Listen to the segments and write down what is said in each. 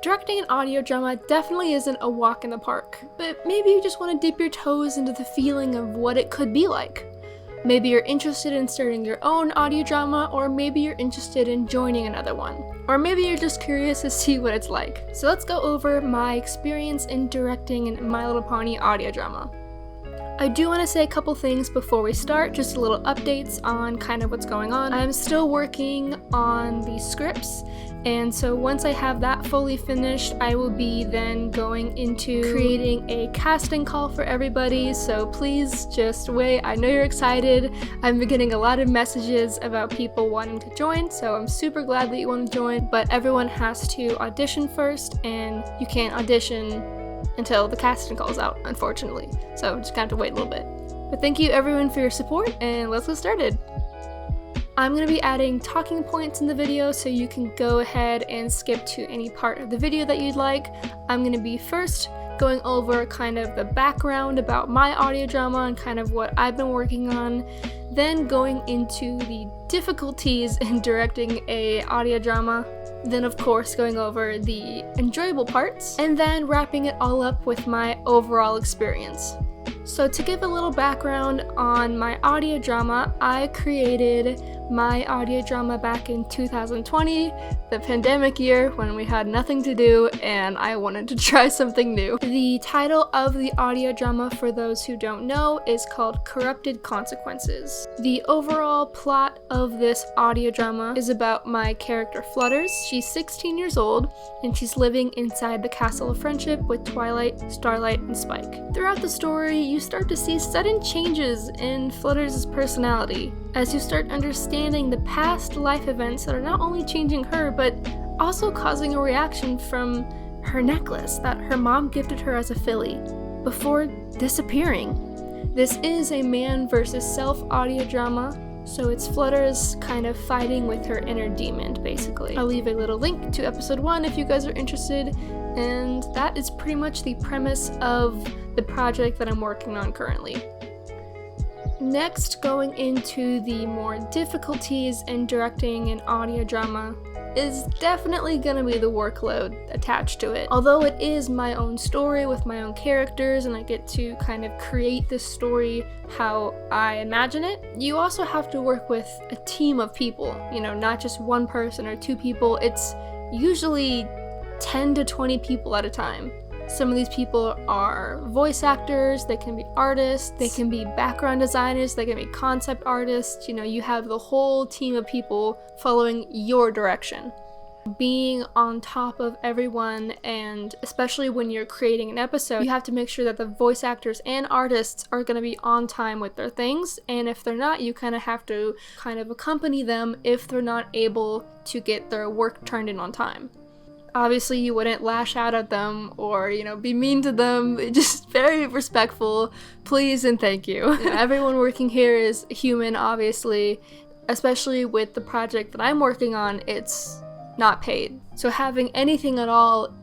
Directing an audio drama definitely isn't a walk in the park, but maybe you just want to dip your toes into the feeling of what it could be like. Maybe you're interested in starting your own audio drama, or maybe you're interested in joining another one. Or maybe you're just curious to see what it's like. So let's go over my experience in directing an My Little Pony audio drama. I do want to say a couple things before we start, just a little updates on kind of what's going on. I'm still working on the scripts, and so once I have that fully finished, I will be then going into creating a casting call for everybody, so please just wait. I know you're excited. I've been getting a lot of messages about people wanting to join, so I'm super glad that you want to join, but everyone has to audition first, and you can't audition until the casting call's out, unfortunately. So just gonna have to wait a little bit. But thank you everyone for your support, and let's get started. I'm gonna be adding talking points in the video, so you can go ahead and skip to any part of the video that you'd like. I'm gonna be first going over kind of the background about my audio drama and kind of what I've been working on, then going into the difficulties in directing a audio drama, then of course going over the enjoyable parts, and then wrapping it all up with my overall experience. So to give a little background on my audio drama, I created my audio drama back in 2020, the pandemic year when we had nothing to do and I wanted to try something new. The title of the audio drama, for those who don't know, is called Corrupted Consequences. The overall plot of this audio drama is about my character Flutters. She's 16 years old and she's living inside the Castle of Friendship with Twilight, Starlight, and Spike. Throughout the story, you start to see sudden changes in Flutters' personality as you start understanding the past life events that are not only changing her, but also causing a reaction from her necklace that her mom gifted her as a filly before disappearing. This is a man versus self audio drama, so it's Flutters kind of fighting with her inner demon, basically. I'll leave a little link to episode 1 if you guys are interested, and that is pretty much the premise of the project that I'm working on currently. Next, going into the more difficulties in directing an audio drama is definitely gonna be the workload attached to it. Although it is my own story with my own characters and I get to kind of create this story how I imagine it, you also have to work with a team of people, you know, not just one person or 2 people. It's usually 10 to 20 people at a time. Some of these people are voice actors, they can be artists, they can be background designers, they can be concept artists. You know, you have the whole team of people following your direction. Being on top of everyone, and especially when you're creating an episode, you have to make sure that the voice actors and artists are going to be on time with their things, and if they're not, you kind of have to kind of accompany them if they're not able to get their work turned in on time. Obviously, you wouldn't lash out at them or, you know, be mean to them. Just very respectful. Please and thank you. Everyone working here is human, obviously. Especially with the project that I'm working on, it's not paid. So having anything at all,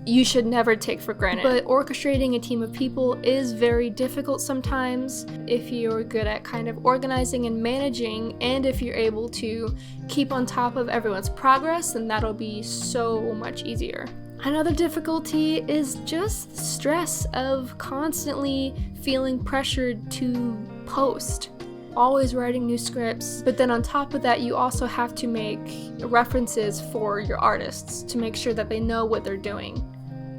you should never take for granted. But orchestrating a team of people is very difficult sometimes if you're good at kind of organizing and managing, and if you're able to keep on top of everyone's progress, then that'll be so much easier. Another difficulty is just the stress of constantly feeling pressured to post. Always writing new scripts, but then on top of that, you also have to make references for your artists to make sure that they know what they're doing.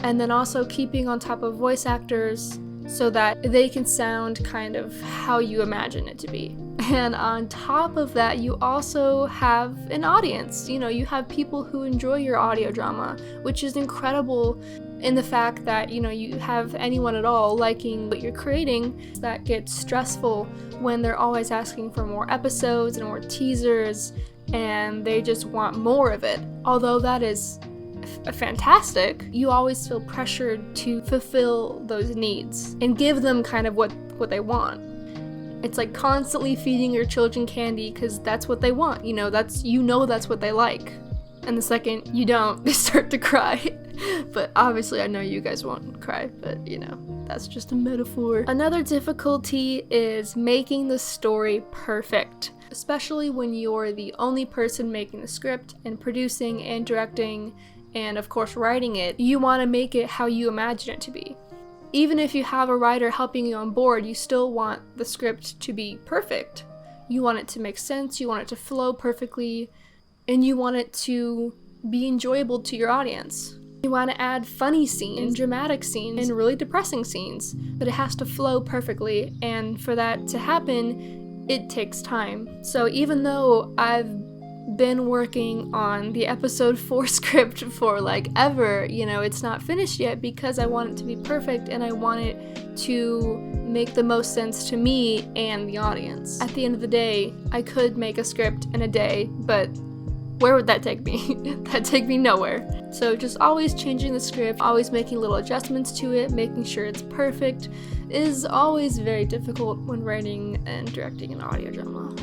And then also keeping on top of voice actors so that they can sound kind of how you imagine it to be. And on top of that, you also have an audience. You know, you have people who enjoy your audio drama, which is incredible in the fact that, you know, you have anyone at all liking what you're creating. That gets stressful when they're always asking for more episodes and more teasers, and they just want more of it. Although that is fantastic, you always feel pressured to fulfill those needs and give them kind of what they want. It's like constantly feeding your children candy because that's what they want. You know, that's what they like. And the second you don't, they start to cry. But obviously I know you guys won't cry, but you know, that's just a metaphor. Another difficulty is making the story perfect, especially when you're the only person making the script and producing and directing and of course writing it, you want to make it how you imagine it to be. Even if you have a writer helping you on board, you still want the script to be perfect. You want it to make sense, you want it to flow perfectly, and you want it to be enjoyable to your audience. You want to add funny scenes, dramatic scenes, and really depressing scenes, but it has to flow perfectly, and for that to happen, it takes time. So even though I've been working on the episode 4 script for like ever, it's not finished yet because I want it to be perfect and I want it to make the most sense to me and the audience. At the end of the day, I could make a script in a day, but where would that take me? That'd take me nowhere. So just always changing the script, always making little adjustments to it, making sure it's perfect, is always very difficult when writing and directing an audio drama.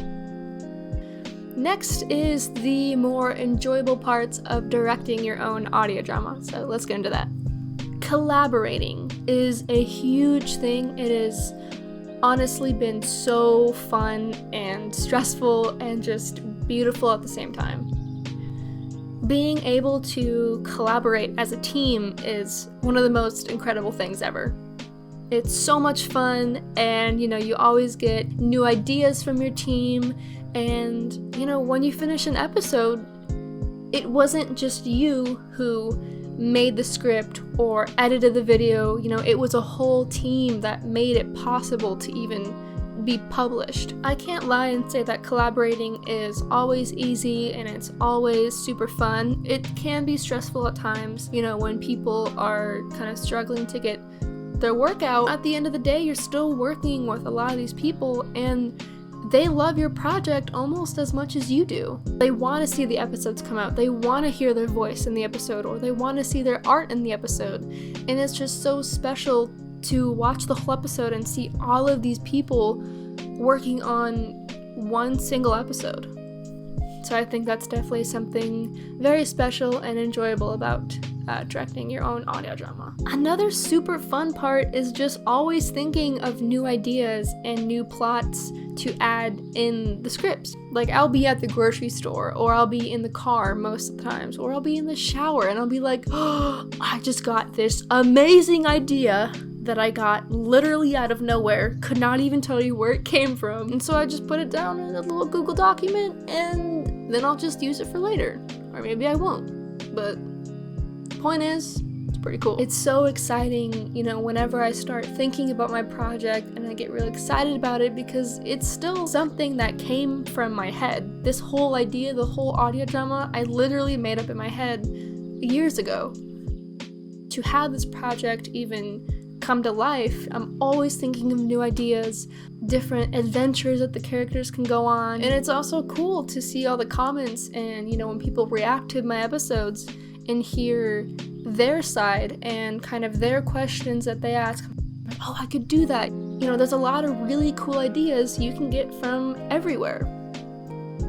Next is the more enjoyable parts of directing your own audio drama, so let's get into that. Collaborating is a huge thing. It has honestly been so fun and stressful and just beautiful at the same time. Being able to collaborate as a team is one of the most incredible things ever. It's so much fun, and you always get new ideas from your team. And, when you finish an episode, it wasn't just you who made the script or edited the video, it was a whole team that made it possible to even be published. I can't lie and say that collaborating is always easy and it's always super fun. It can be stressful at times, when people are kind of struggling to get their work out. At the end of the day, you're still working with a lot of these people, and they love your project almost as much as you do. They want to see the episodes come out. They want to hear their voice in the episode, or they want to see their art in the episode. And it's just so special to watch the whole episode and see all of these people working on one single episode. So I think that's definitely something very special and enjoyable about directing your own audio drama. Another super fun part is just always thinking of new ideas and new plots to add in the scripts. Like, I'll be at the grocery store, or I'll be in the car most of the times, or I'll be in the shower and I'll be like, oh, I just got this amazing idea that I got literally out of nowhere, could not even tell you where it came from. And so I just put it down in a little Google document, and then I'll just use it for later. Or maybe I won't. But the point is, it's pretty cool. It's so exciting, whenever I start thinking about my project, and I get really excited about it because it's still something that came from my head. This whole idea, the whole audio drama, I literally made up in my head years ago. To have this project even come to life, I'm always thinking of new ideas, different adventures that the characters can go on. And it's also cool to see all the comments and, when people react to my episodes and hear their side and kind of their questions that they ask. Oh, I could do that. There's a lot of really cool ideas you can get from everywhere.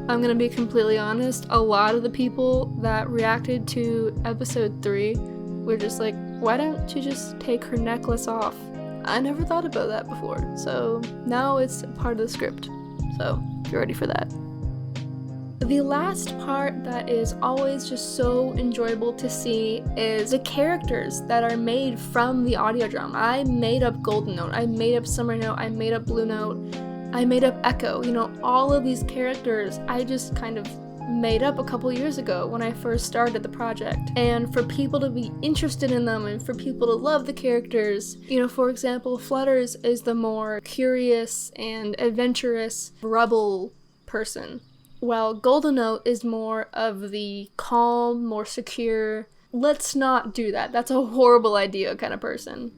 I'm gonna be completely honest, a lot of the people that reacted to episode 3 were just like, why don't you just take her necklace off? I never thought about that before, so now it's part of the script. So, get ready for that. The last part that is always just so enjoyable to see is the characters that are made from the audio drama. I made up Golden Note, I made up Summer Note, I made up Blue Note, I made up Echo. All of these characters I just kind of made up a couple years ago when I first started the project. And for people to be interested in them and for people to love the characters, for example, Flutters is the more curious and adventurous rebel person, while Golden Note is more of the calm, more secure, let's not do that, that's a horrible idea kind of person.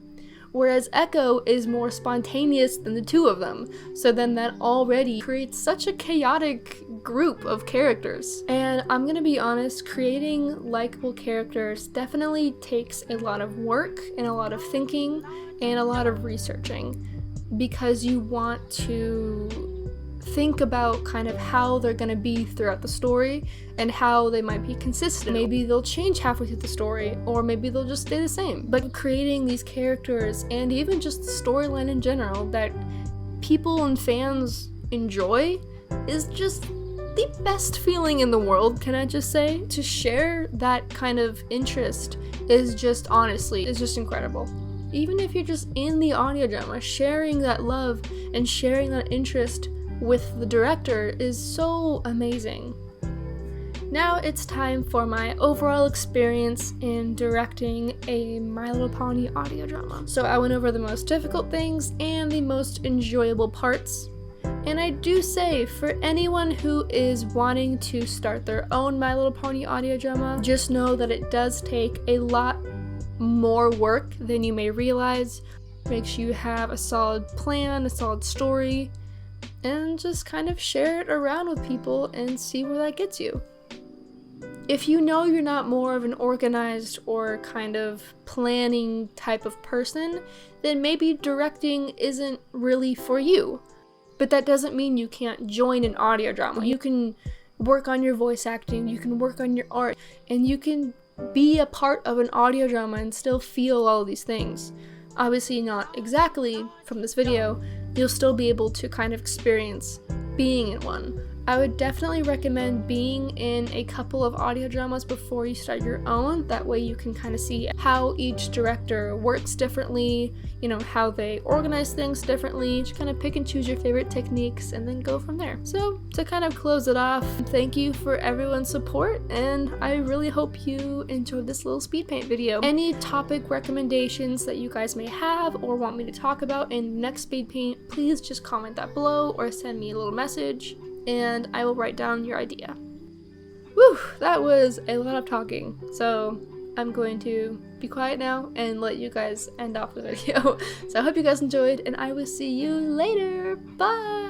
Whereas Echo is more spontaneous than the two of them, so then that already creates such a chaotic group of characters. And I'm gonna be honest, creating likable characters definitely takes a lot of work and a lot of thinking and a lot of researching, because you want to think about kind of how they're gonna be throughout the story and how they might be consistent. Maybe they'll change halfway through the story, or maybe they'll just stay the same. But creating these characters and even just the storyline in general that people and fans enjoy is just the best feeling in the world, can I just say? To share that kind of interest is just, honestly, it's just incredible. Even if you're just in the audio drama, sharing that love and sharing that interest with the director is so amazing. Now it's time for my overall experience in directing a My Little Pony audio drama. So I went over the most difficult things and the most enjoyable parts. And I do say, for anyone who is wanting to start their own My Little Pony audio drama, just know that it does take a lot more work than you may realize. Make sure you have a solid plan, a solid story, and just kind of share it around with people and see where that gets you. If you know you're not more of an organized or kind of planning type of person, then maybe directing isn't really for you. But that doesn't mean you can't join an audio drama. You can work on your voice acting, you can work on your art, and you can be a part of an audio drama and still feel all these things. Obviously not exactly from this video, you'll still be able to kind of experience being in one. I would definitely recommend being in a couple of audio dramas before you start your own. That way you can kind of see how each director works differently, you know, how they organize things differently. Just kind of pick and choose your favorite techniques and then go from there. So to kind of close it off, thank you for everyone's support, and I really hope you enjoyed this little speed paint video. Any topic recommendations that you guys may have or want me to talk about in the next speed paint, please just comment that below or send me a little message, and I will write down your idea. Whew, that was a lot of talking, so I'm going to be quiet now and let you guys end off the video. So I hope you guys enjoyed, and I will see you later. Bye!